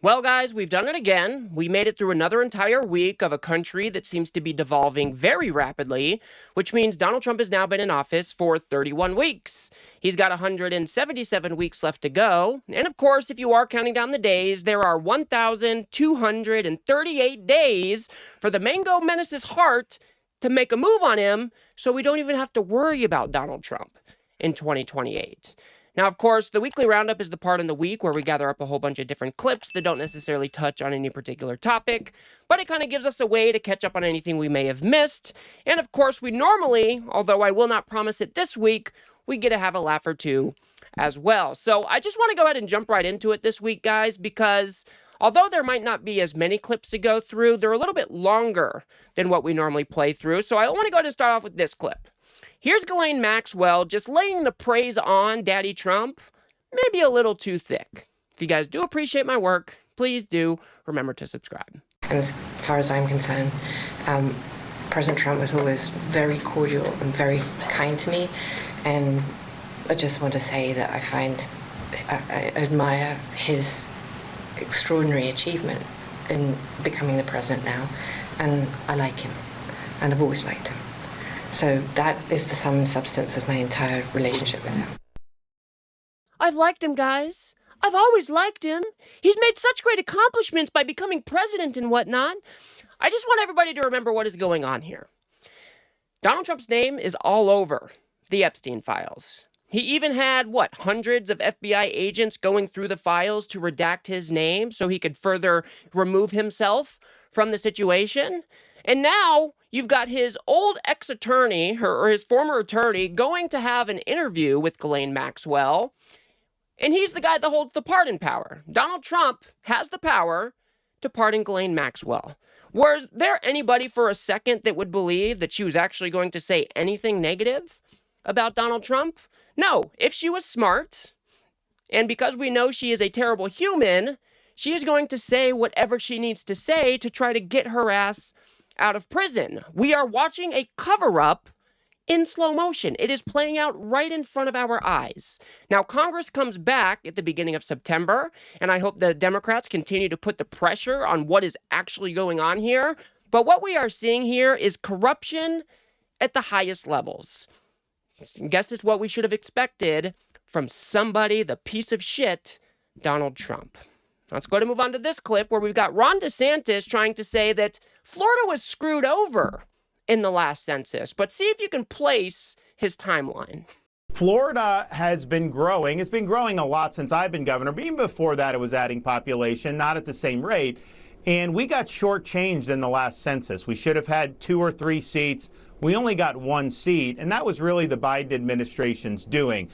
Well, guys, we've done it again. We made it through another entire week of a country that seems to be devolving very rapidly, which means Donald Trump has now been in office for 31 weeks. He's got 177 weeks left to go. And of course, if you are counting down the days, there are 1,238 days for the Mango Menace's heart to make a move on him, so we don't even have to worry about Donald Trump in 2028. Now, of course, the Weekly Roundup is the part in the week where we gather up a whole bunch of different clips that don't necessarily touch on any particular topic, but it kind of gives us a way to catch up on anything we may have missed. And of course, we normally, although I will not promise it this week, we get to have a laugh or two as well. So I just want to go ahead and jump right into it this week, guys, because although there might not be as many clips to go through, they're a little bit longer than what we normally play through. So I want to go ahead and start off with this clip. Here's Ghislaine Maxwell just laying the praise on Daddy Trump, maybe a little too thick. If you guys do appreciate my work, please do remember to subscribe. As far as I'm concerned, President Trump was always very cordial and very kind to me, and I just want to say that I admire his extraordinary achievement in becoming the president now, and I like him, and I've always liked him. So that is the sum and substance of my entire relationship with him. I've liked him, guys. I've always liked him. He's made such great accomplishments by becoming president and whatnot. I just want everybody to remember what is going on here. Donald Trump's name is all over the Epstein files. He even had, hundreds of FBI agents going through the files to redact his name so he could further remove himself from the situation. And now you've got his old ex-attorney, or his former attorney, going to have an interview with Ghislaine Maxwell, and he's the guy that holds the pardon power. Donald Trump has the power to pardon Ghislaine Maxwell. Was there anybody for a second that would believe that she was actually going to say anything negative about Donald Trump? No, if she was smart, and because we know she is a terrible human, she is going to say whatever she needs to say to try to get her ass out of prison. We are watching a cover-up in slow motion. It is playing out right in front of our eyes. Now, Congress comes back at the beginning of September, and I hope the Democrats continue to put the pressure on what is actually going on here. But what we are seeing here is corruption at the highest levels. I guess it's what we should have expected from somebody, the piece of shit, Donald Trump. Let's go ahead and move on to this clip where we've got Ron DeSantis trying to say that Florida was screwed over in the last census, but see if you can place his timeline. Florida has been growing. It's been growing a lot since I've been governor, but even before that it was adding population, not at the same rate. And we got shortchanged in the last census. We should have had 2 or 3 seats. We only got 1 seat, and that was really the Biden administration's doing.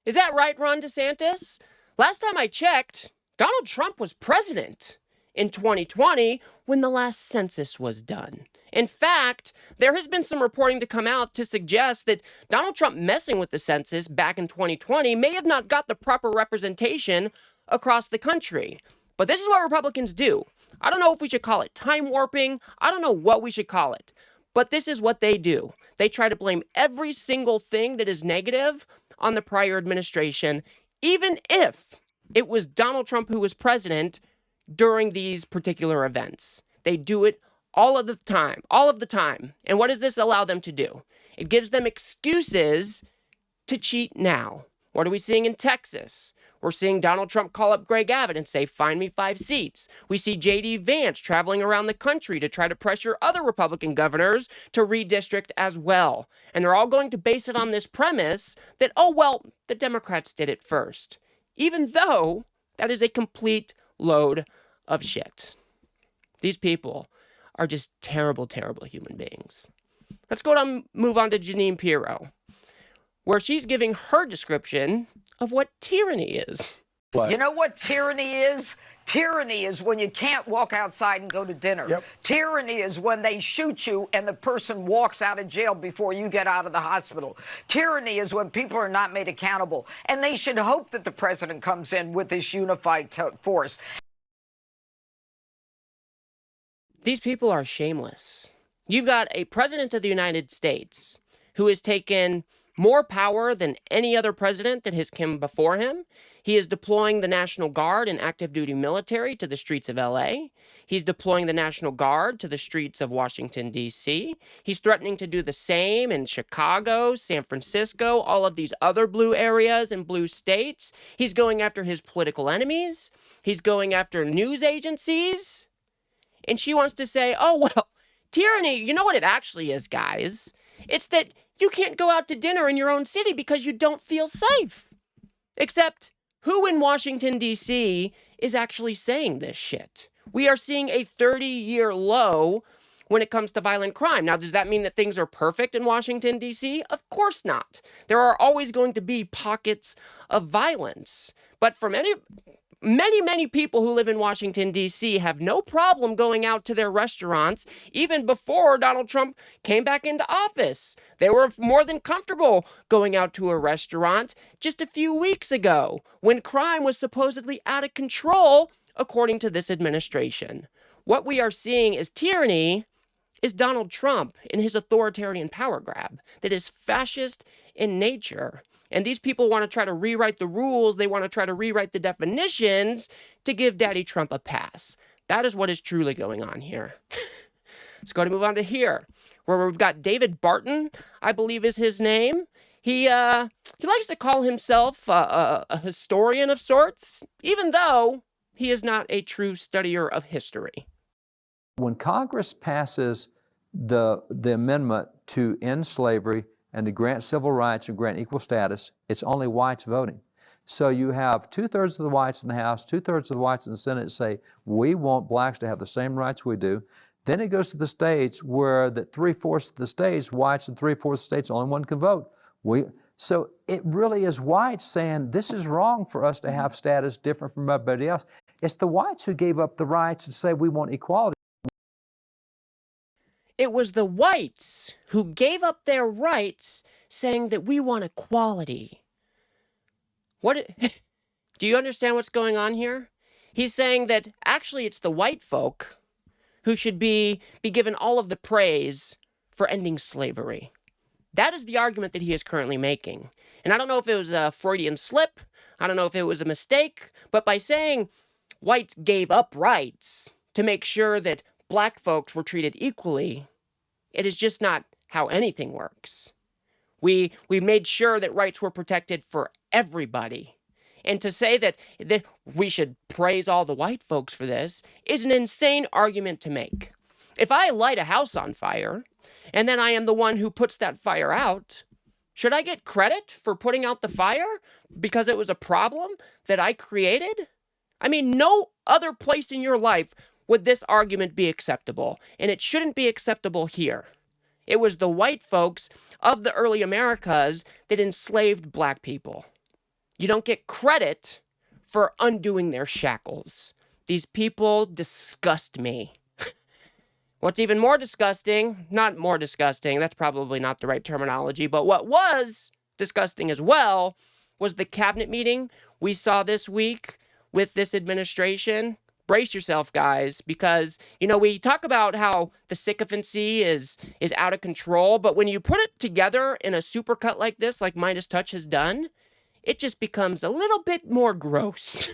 Is that right, Ron DeSantis? Last time I checked, Donald Trump was president in 2020 when the last census was done. In fact, there has been some reporting to come out to suggest that Donald Trump messing with the census back in 2020 may have not got the proper representation across the country. But this is what Republicans do. I don't know if we should call it time warping. I don't know what we should call it. But this is what they do. They try to blame every single thing that is negative on the prior administration, even if it was Donald Trump who was president during these particular events. They do it all of the time. And what does this allow them to do? It gives them excuses to cheat now. What are we seeing in Texas? We're seeing Donald Trump call up Greg Abbott and say, find me 5 seats. We see J.D. Vance traveling around the country to try to pressure other Republican governors to redistrict as well. And they're all going to base it on this premise that, the Democrats did it first. Even though that is a complete load of shit. These people are just terrible, terrible human beings. Let's go and move on to Jeanine Pirro, where she's giving her description of what tyranny is. What? You know what tyranny is? Tyranny is when you can't walk outside and go to dinner. Yep. Tyranny is when they shoot you and the person walks out of jail before you get out of the hospital. Tyranny is when people are not made accountable. And they should hope that the president comes in with this unified force. These people are shameless. You've got a president of the United States who has taken more power than any other president that has come before him. He is deploying the National Guard and active duty military to the streets of LA. He's deploying the National Guard to the streets of Washington, D.C. He's threatening to do the same in Chicago, San Francisco, all of these other blue areas and blue states. He's going after his political enemies. He's going after news agencies. And she wants to say, oh, well, tyranny, you know what it actually is, guys? It's that you can't go out to dinner in your own city because you don't feel safe. Except, who in Washington, D.C. is actually saying this shit? We are seeing a 30-year low when it comes to violent crime. Now, does that mean that things are perfect in Washington, D.C.? Of course not. There are always going to be pockets of violence. But for many people who live in Washington, D.C. have no problem going out to their restaurants even before Donald Trump came back into office. They were more than comfortable going out to a restaurant just a few weeks ago when crime was supposedly out of control, according to this administration. What we are seeing as tyranny is Donald Trump in his authoritarian power grab that is fascist in nature. And these people want to try to rewrite the rules. They want to try to rewrite the definitions to give Daddy Trump a pass. That is what is truly going on here. Let's go to move on to here, where we've got David Barton, I believe is his name. He likes to call himself a historian of sorts, even though he is not a true studier of history. When Congress passes the amendment to end slavery and to grant civil rights and grant equal status, it's only whites voting. So you have 2/3 of the whites in the House, 2/3 of the whites in the Senate say, we want blacks to have the same rights we do. Then it goes to the states where the 3/4 of the states, whites and 3/4 of the states, only one can vote. So it really is whites saying, this is wrong for us to have status different from everybody else. It's the whites who gave up the rights to say we want equality. It was the whites who gave up their rights saying that we want equality. Do you understand what's going on here? He's saying that actually it's the white folk who should be given all of the praise for ending slavery. That is the argument that he is currently making. And I don't know if it was a Freudian slip. I don't know if it was a mistake. But by saying whites gave up rights to make sure that black folks were treated equally, it is just not how anything works. We made sure that rights were protected for everybody. And to say that we should praise all the white folks for this is an insane argument to make. If I light a house on fire, and then I am the one who puts that fire out, should I get credit for putting out the fire because it was a problem that I created? I mean, no other place in your life would this argument be acceptable, and it shouldn't be acceptable here. It was the white folks of the early Americas that enslaved black people. You don't get credit for undoing their shackles. These people disgust me. What's even more disgusting, not more disgusting, that's probably not the right terminology, but what was disgusting as well was the cabinet meeting we saw this week with this administration. Brace yourself, guys, because, we talk about how the sycophancy is out of control, but when you put it together in a supercut like this, like Midas Touch has done, it just becomes a little bit more gross.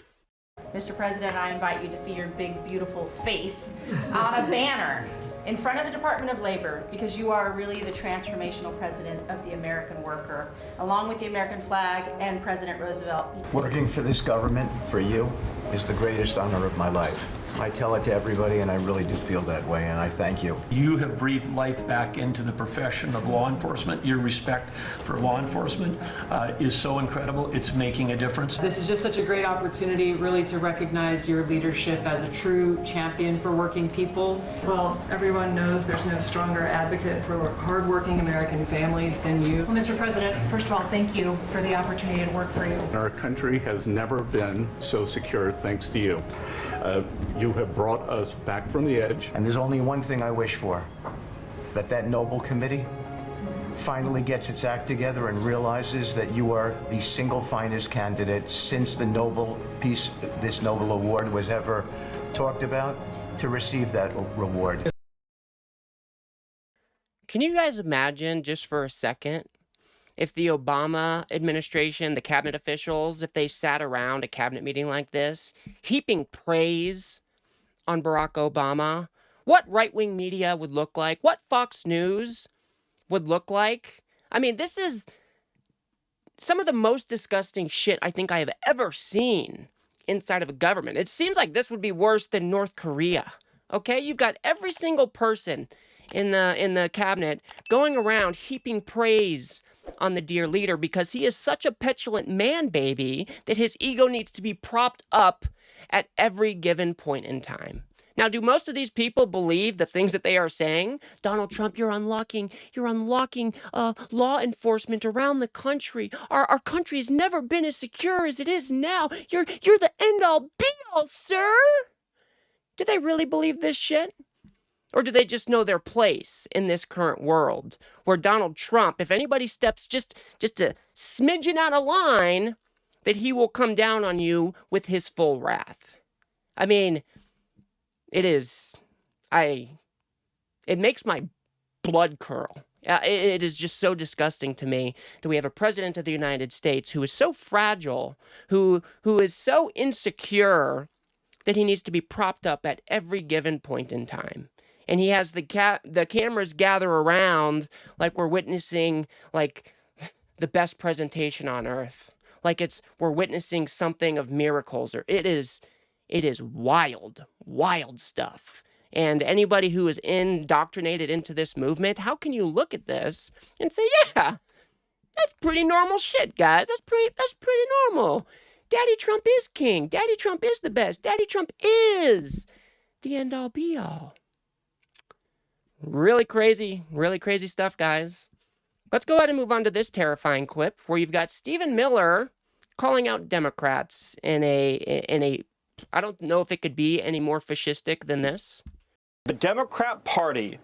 Mr. President, I invite you to see your big, beautiful face on a banner in front of the Department of Labor, because you are really the transformational president of the American worker, along with the American flag and President Roosevelt. Working for this government, for you, is the greatest honor of my life. I tell it to everybody, and I really do feel that way, and I thank you. You have breathed life back into the profession of law enforcement. Your respect for law enforcement is so incredible. It's making a difference. This is just such a great opportunity, really, to recognize your leadership as a true champion for working people. Well, everyone knows there's no stronger advocate for hardworking American families than you. Well, Mr. President, first of all, thank you for the opportunity to work for you. Our country has never been so secure thanks to you. You have brought us back from the edge. And there's only one thing I wish for, that noble committee finally gets its act together and realizes that you are the single finest candidate since the this Nobel Award was ever talked about, to receive that reward. Can you guys imagine, just for a second, if the Obama administration, the cabinet officials, if they sat around a cabinet meeting like this, heaping praise on Barack Obama, what right-wing media would look like, what Fox News would look like. I mean, this is some of the most disgusting shit I think I have ever seen inside of a government. It seems like this would be worse than North Korea. Okay, you've got every single person in the cabinet going around heaping praise on the dear leader because he is such a petulant man baby that his ego needs to be propped up at every given point in time. Now, do most of these people believe the things that they are saying? Donald Trump, you're unlocking law enforcement around the country. Our country has never been as secure as it is now. You're the end-all be-all, sir. Do they really believe this shit? Or do they just know their place in this current world where Donald Trump, if anybody steps just a smidgen out of line, that he will come down on you with his full wrath? I mean, it makes my blood curl. It is just so disgusting to me that we have a president of the United States who is so fragile, who is so insecure that he needs to be propped up at every given point in time. And he has the cameras gather around like we're witnessing like the best presentation on earth. Like we're witnessing something of miracles. Or it is wild stuff. And anybody who is indoctrinated into this movement, how can you look at this and say, yeah, that's pretty normal shit, guys. That's pretty normal. Daddy Trump is king. Daddy Trump is the best. Daddy Trump is the end-all be-all. Really crazy stuff, guys. Let's go ahead and move on to this terrifying clip where you've got Stephen Miller calling out Democrats in a I don't know if it could be any more fascistic than this. The Democrat Party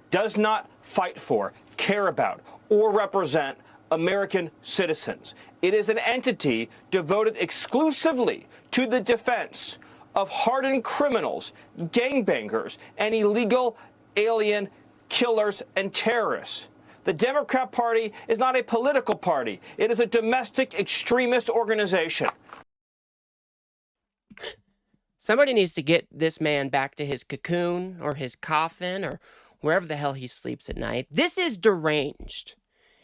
does not fight for, care about, or represent American citizens. It is an entity devoted exclusively to the defense of hardened criminals, gangbangers, and illegal alien killers and terrorists. The Democrat Party is not a political party. It is a domestic extremist organization. Somebody needs to get this man back to his cocoon or his coffin or wherever the hell he sleeps at night. This is deranged.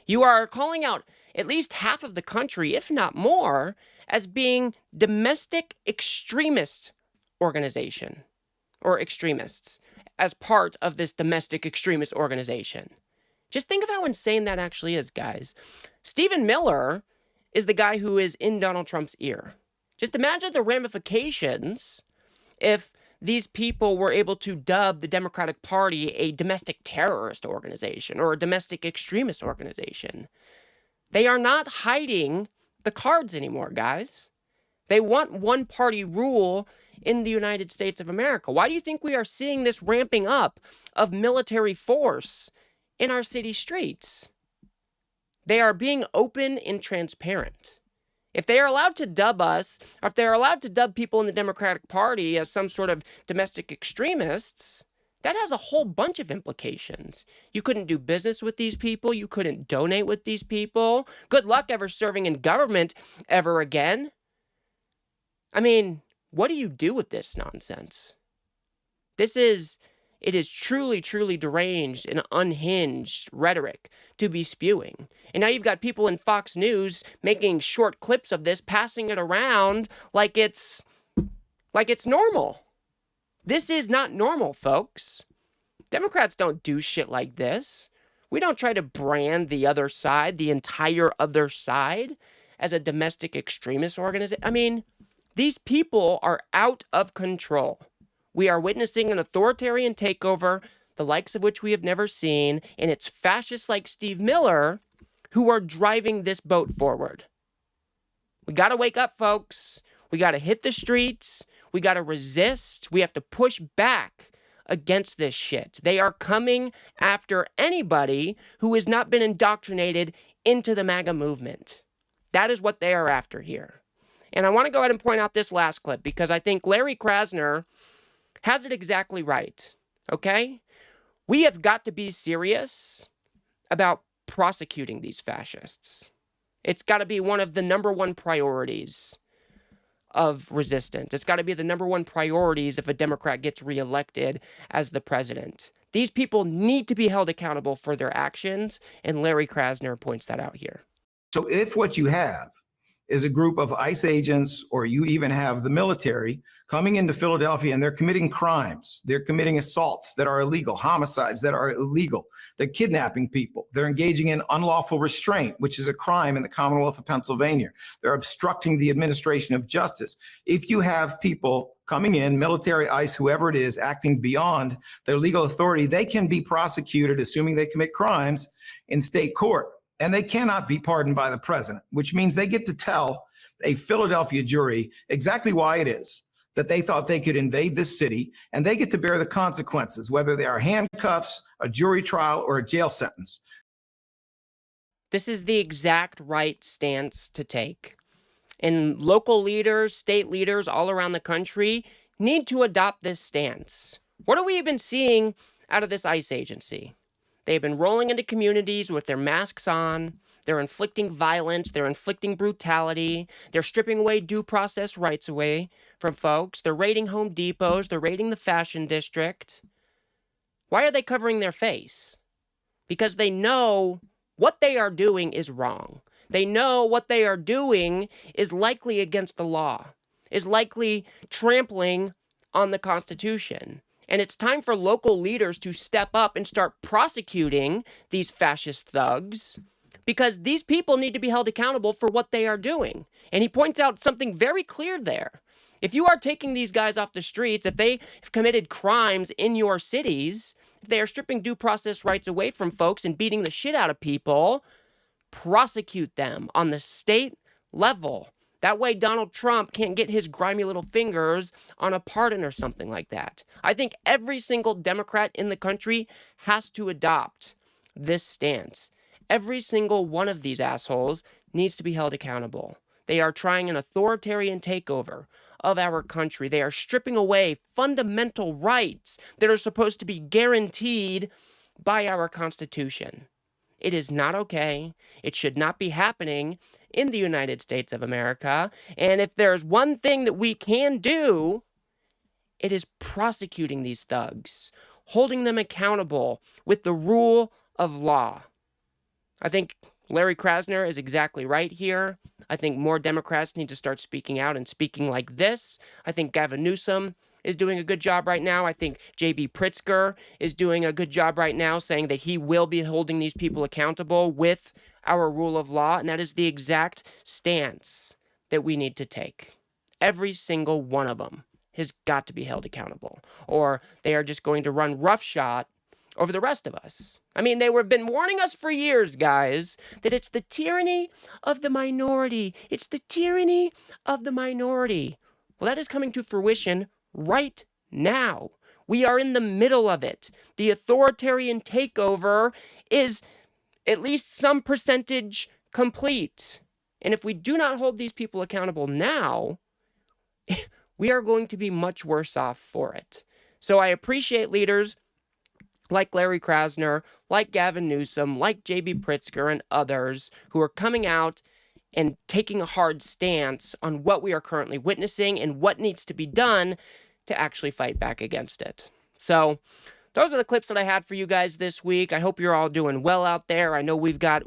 You are calling out at least half of the country, if not more, as being domestic extremist organization or extremists as part of this domestic extremist organization. Just think of how insane that actually is, guys. Stephen Miller is the guy who is in Donald Trump's ear. Just imagine the ramifications if these people were able to dub the Democratic Party a domestic terrorist organization or a domestic extremist organization. They are not hiding the cards anymore, guys. They want one-party rule in the United States of America. Why do you think we are seeing this ramping up of military force in our city streets? They are being open and transparent. If they are allowed to dub us, or if they're allowed to dub people in the Democratic Party as some sort of domestic extremists, that has a whole bunch of implications. You couldn't do business with these people. You couldn't donate with these people. Good luck ever serving in government ever again. I mean, what do you do with this nonsense? It is truly, truly deranged and unhinged rhetoric to be spewing. And now you've got people in Fox News making short clips of this, passing it around like it's normal. This is not normal, folks. Democrats don't do shit like this. We don't try to brand the other side, the entire other side, as a domestic extremist organization. I mean, these people are out of control. We are witnessing an authoritarian takeover, the likes of which we have never seen, and it's fascists like Steve Miller who are driving this boat forward. We got to wake up, folks. We got to hit the streets. We got to resist. We have to push back against this shit. They are coming after anybody who has not been indoctrinated into the MAGA movement. That is what they are after here. And I want to go ahead and point out this last clip because I think Larry Krasner has it exactly right, okay? We have got to be serious about prosecuting these fascists. It's got to be one of the number one priorities of resistance. It's got to be the number one priorities if a Democrat gets reelected as the president. These people need to be held accountable for their actions, and Larry Krasner points that out here. So if what you have is a group of ICE agents, or you even have the military coming into Philadelphia and they're committing crimes, they're committing assaults that are illegal, homicides that are illegal, they're kidnapping people, they're engaging in unlawful restraint, which is a crime in the Commonwealth of Pennsylvania, they're obstructing the administration of justice. If you have people coming in, military, ICE, whoever it is, acting beyond their legal authority, they can be prosecuted, assuming they commit crimes, in state court. And they cannot be pardoned by the president, which means they get to tell a Philadelphia jury exactly why it is that they thought they could invade this city, and they get to bear the consequences, whether they are handcuffs, a jury trial, or a jail sentence. This is the exact right stance to take. And local leaders, state leaders all around the country need to adopt this stance. What are we even seeing out of this ICE agency? They've been rolling into communities with their masks on. They're inflicting violence. They're inflicting brutality. They're stripping away due process rights away from folks. They're raiding Home Depots. They're raiding the fashion district. Why are they covering their face? Because they know what they are doing is wrong. They know what they are doing is likely against the law, is likely trampling on the Constitution. And it's time for local leaders to step up and start prosecuting these fascist thugs, because these people need to be held accountable for what they are doing. And he points out something very clear there. If you are taking these guys off the streets, if they have committed crimes in your cities, if they are stripping due process rights away from folks and beating the shit out of people, prosecute them on the state level. That way Donald Trump can't get his grimy little fingers on a pardon or something like that. I think every single Democrat in the country has to adopt this stance. Every single one of these assholes needs to be held accountable. They are trying an authoritarian takeover of our country. They are stripping away fundamental rights that are supposed to be guaranteed by our Constitution. It is not okay. It should not be happening in the United States of America. And if there's one thing that we can do, it is prosecuting these thugs, holding them accountable with the rule of law. I think Larry Krasner is exactly right here. I think more Democrats need to start speaking out and speaking like this. I think Gavin Newsom is doing a good job right now. I think J.B. Pritzker is doing a good job right now, saying that he will be holding these people accountable with our rule of law, and that is the exact stance that we need to take. Every single one of them has got to be held accountable, or they are just going to run roughshod over the rest of us. I mean, they have been warning us for years, guys, that it's the tyranny of the minority. It's the tyranny of the minority. Well, that is coming to fruition right now. We are in the middle of it. The authoritarian takeover is at least some percentage complete. And if we do not hold these people accountable now, we are going to be much worse off for it. So I appreciate leaders like Larry Krasner, like Gavin Newsom, like J.B. Pritzker, and others who are coming out and taking a hard stance on what we are currently witnessing and what needs to be done to actually fight back against it. So those are the clips that I had for you guys this week. I hope you're all doing well out there. I know we've got,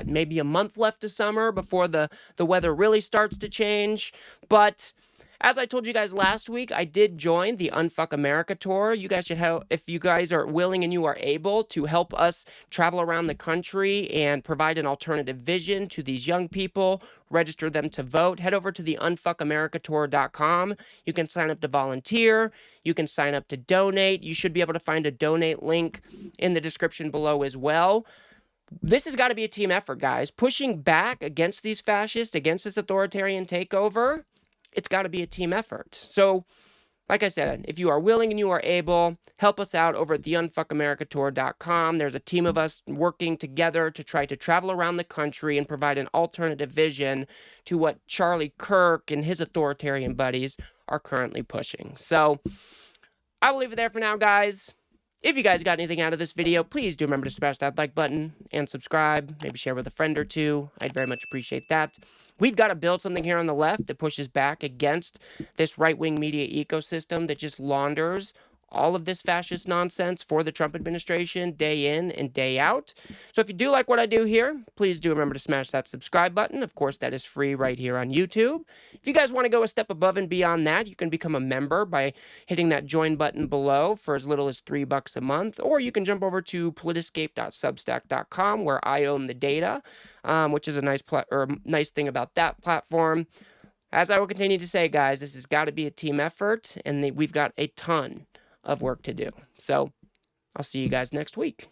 maybe a month left of summer before the weather really starts to change. But as I told you guys last week, I did join the Unfuck America tour. You guys should help, if you guys are willing and you are able to help us travel around the country and provide an alternative vision to these young people, register them to vote, head over to the unfuckamericatour.com. You can sign up to volunteer. You can sign up to donate. You should be able to find a donate link in the description below as well. This has got to be a team effort, guys. Pushing back against these fascists, against this authoritarian takeover, it's got to be a team effort. So, like I said, if you are willing and you are able, help us out over at theunfuckamericatour.com. There's a team of us working together to try to travel around the country and provide an alternative vision to what Charlie Kirk and his authoritarian buddies are currently pushing. So, I will leave it there for now, guys. If you guys got anything out of this video, please do remember to smash that like button and subscribe. Maybe share with a friend or two. I'd very much appreciate that. We've got to build something here on the left that pushes back against this right-wing media ecosystem that just launders all of this fascist nonsense for the Trump administration day in and day out. So if you do like what I do here, please do remember to smash that subscribe button. Of course, that is free right here on YouTube. If you guys want to go a step above and beyond that, you can become a member by hitting that join button below for as little as $3 a month, or you can jump over to politiscape.substack.com where I own the data, which is a nice thing about that platform. As I will continue to say, guys, this has got to be a team effort, and we've got a ton of work to do. So I'll see you guys next week.